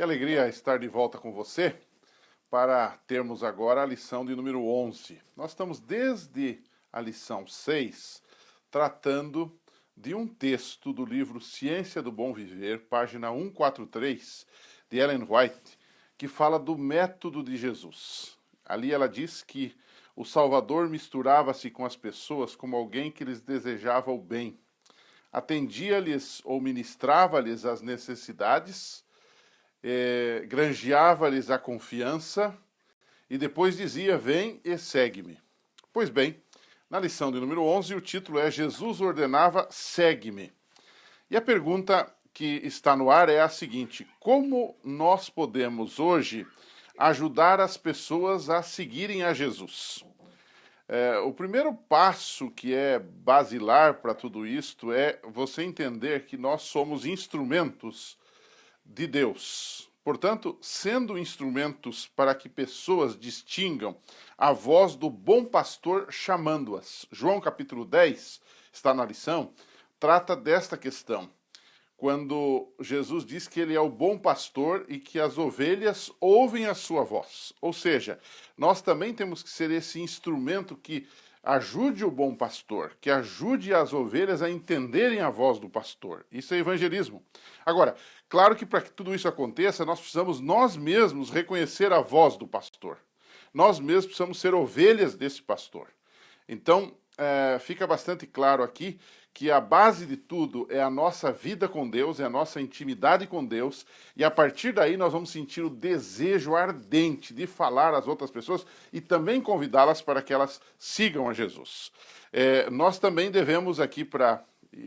Que alegria estar de volta com você para termos agora a lição de número 11. Nós estamos desde a lição 6 tratando de um texto do livro Ciência do Bom Viver, página 143, de Ellen White, que fala do método de Jesus. Ali ela diz que o Salvador misturava-se com as pessoas como alguém que lhes desejava o bem. Atendia-lhes ou ministrava-lhes as necessidades, granjeava-lhes a confiança e depois dizia: vem e segue-me. Pois bem, na lição de número 11 o título é Jesus ordenava: segue-me. E a pergunta que está no ar é a seguinte: como nós podemos hoje ajudar as pessoas a seguirem a Jesus? O primeiro passo que é basilar para tudo isto é você entender que nós somos instrumentos de Deus. Portanto, sendo instrumentos para que pessoas distingam a voz do bom pastor chamando-as. João capítulo 10, está na lição, trata desta questão. Quando Jesus diz que ele é o bom pastor e que as ovelhas ouvem a sua voz. Ou seja, nós também temos que ser esse instrumento que ajude o bom pastor, que ajude as ovelhas a entenderem a voz do pastor. Isso é evangelismo. Agora, claro que para que tudo isso aconteça, nós precisamos nós mesmos reconhecer a voz do pastor. Nós mesmos precisamos ser ovelhas desse pastor. Então, fica bastante claro aqui que a base de tudo é a nossa vida com Deus, é a nossa intimidade com Deus, e a partir daí nós vamos sentir o desejo ardente de falar às outras pessoas e também convidá-las para que elas sigam a Jesus. Nós também devemos aqui, para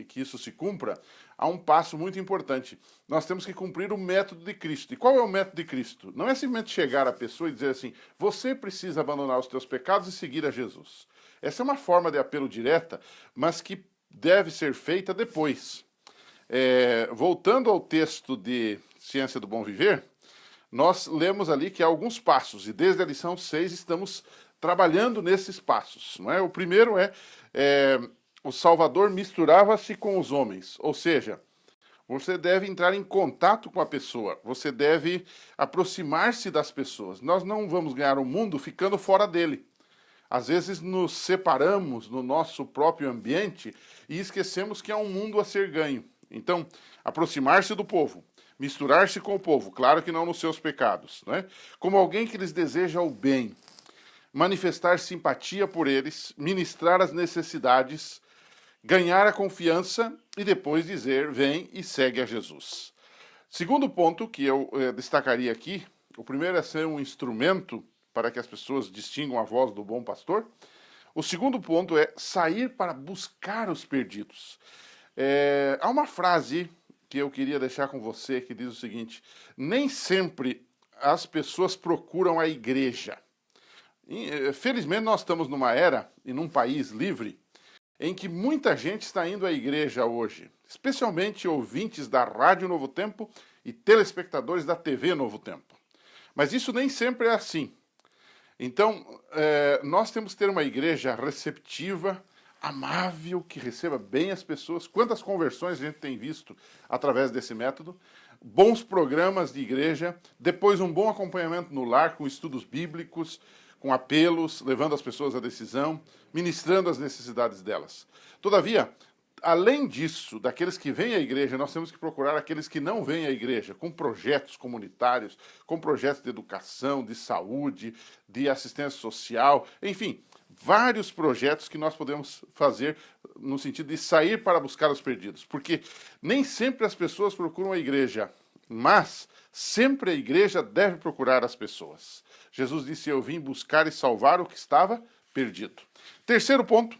que isso se cumpra, há um passo muito importante. Nós temos que cumprir o método de Cristo. E qual é o método de Cristo? Não é simplesmente chegar à pessoa e dizer assim: você precisa abandonar os teus pecados e seguir a Jesus. Essa é uma forma de apelo direta, mas que deve ser feita depois. Voltando ao texto de Ciência do Bom Viver, nós lemos ali que há alguns passos, e desde a lição 6 estamos trabalhando nesses passos. Não é? O primeiro o Salvador misturava-se com os homens, ou seja, você deve entrar em contato com a pessoa, você deve aproximar-se das pessoas. Nós não vamos ganhar o mundo ficando fora dele. Às vezes nos separamos no nosso próprio ambiente e esquecemos que há um mundo a ser ganho. Então, aproximar-se do povo, misturar-se com o povo, claro que não nos seus pecados, né? Como alguém que lhes deseja o bem, manifestar simpatia por eles, ministrar as necessidades, ganhar a confiança e depois dizer: vem e segue a Jesus. Segundo ponto que eu destacaria aqui, o primeiro é ser um instrumento para que as pessoas distingam a voz do bom pastor. O segundo ponto é sair para buscar os perdidos. Há uma frase que eu queria deixar com você que diz o seguinte: nem sempre as pessoas procuram a igreja. Felizmente nós estamos numa era e num país livre em que muita gente está indo à igreja hoje, especialmente ouvintes da Rádio Novo Tempo e telespectadores da TV Novo Tempo. Mas isso nem sempre é assim. Então, nós temos que ter uma igreja receptiva, amável, que receba bem as pessoas. Quantas conversões a gente tem visto através desse método? Bons programas de igreja, depois um bom acompanhamento no lar, com estudos bíblicos, com apelos, levando as pessoas à decisão, ministrando as necessidades delas. Todavia, além disso, daqueles que vêm à igreja, nós temos que procurar aqueles que não vêm à igreja, com projetos comunitários, com projetos de educação, de saúde, de assistência social, enfim, vários projetos que nós podemos fazer no sentido de sair para buscar os perdidos. Porque nem sempre as pessoas procuram a igreja, mas sempre a igreja deve procurar as pessoas. Jesus disse: eu vim buscar e salvar o que estava perdido. Terceiro ponto: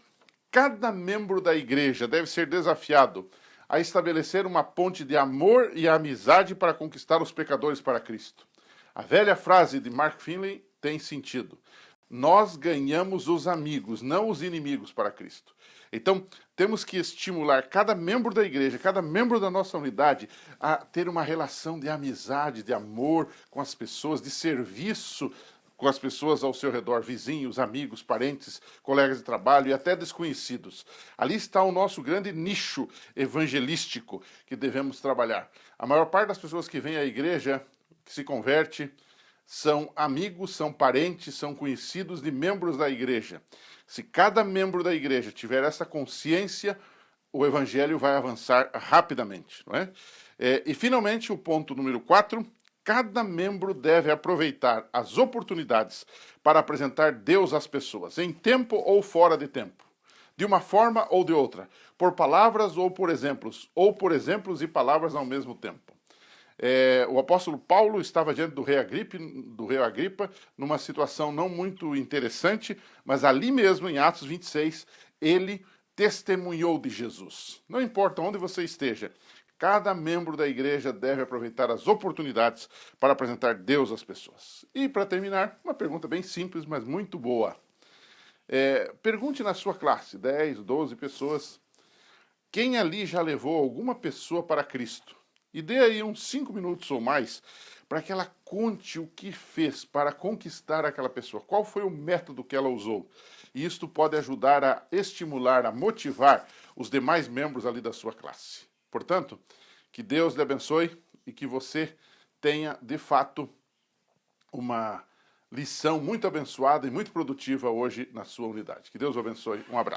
cada membro da igreja deve ser desafiado a estabelecer uma ponte de amor e amizade para conquistar os pecadores para Cristo. A velha frase de Mark Finley tem sentido: nós ganhamos os amigos, não os inimigos para Cristo. Então, temos que estimular cada membro da igreja, cada membro da nossa unidade a ter uma relação de amizade, de amor com as pessoas, de serviço com as pessoas ao seu redor, vizinhos, amigos, parentes, colegas de trabalho e até desconhecidos. Ali está o nosso grande nicho evangelístico que devemos trabalhar. A maior parte das pessoas que vêm à igreja que se converte são amigos, são parentes, são conhecidos de membros da igreja. Se cada membro da igreja tiver essa consciência, o evangelho vai avançar rapidamente, não é? E finalmente, o ponto número 4, cada membro deve aproveitar as oportunidades para apresentar Deus às pessoas, em tempo ou fora de tempo, de uma forma ou de outra, por palavras ou por exemplos e palavras ao mesmo tempo. O apóstolo Paulo estava diante do rei Agripa, numa situação não muito interessante, mas ali mesmo, em Atos 26, ele testemunhou de Jesus. Não importa onde você esteja, cada membro da igreja deve aproveitar as oportunidades para apresentar Deus às pessoas. E para terminar, uma pergunta bem simples, mas muito boa. Pergunte na sua classe, 10, 12 pessoas, quem ali já levou alguma pessoa para Cristo? E dê aí uns 5 minutos ou mais para que ela conte o que fez para conquistar aquela pessoa. Qual foi o método que ela usou? E isto pode ajudar a estimular, a motivar os demais membros ali da sua classe. Portanto, que Deus lhe abençoe e que você tenha, de fato, uma lição muito abençoada e muito produtiva hoje na sua unidade. Que Deus o abençoe. Um abraço.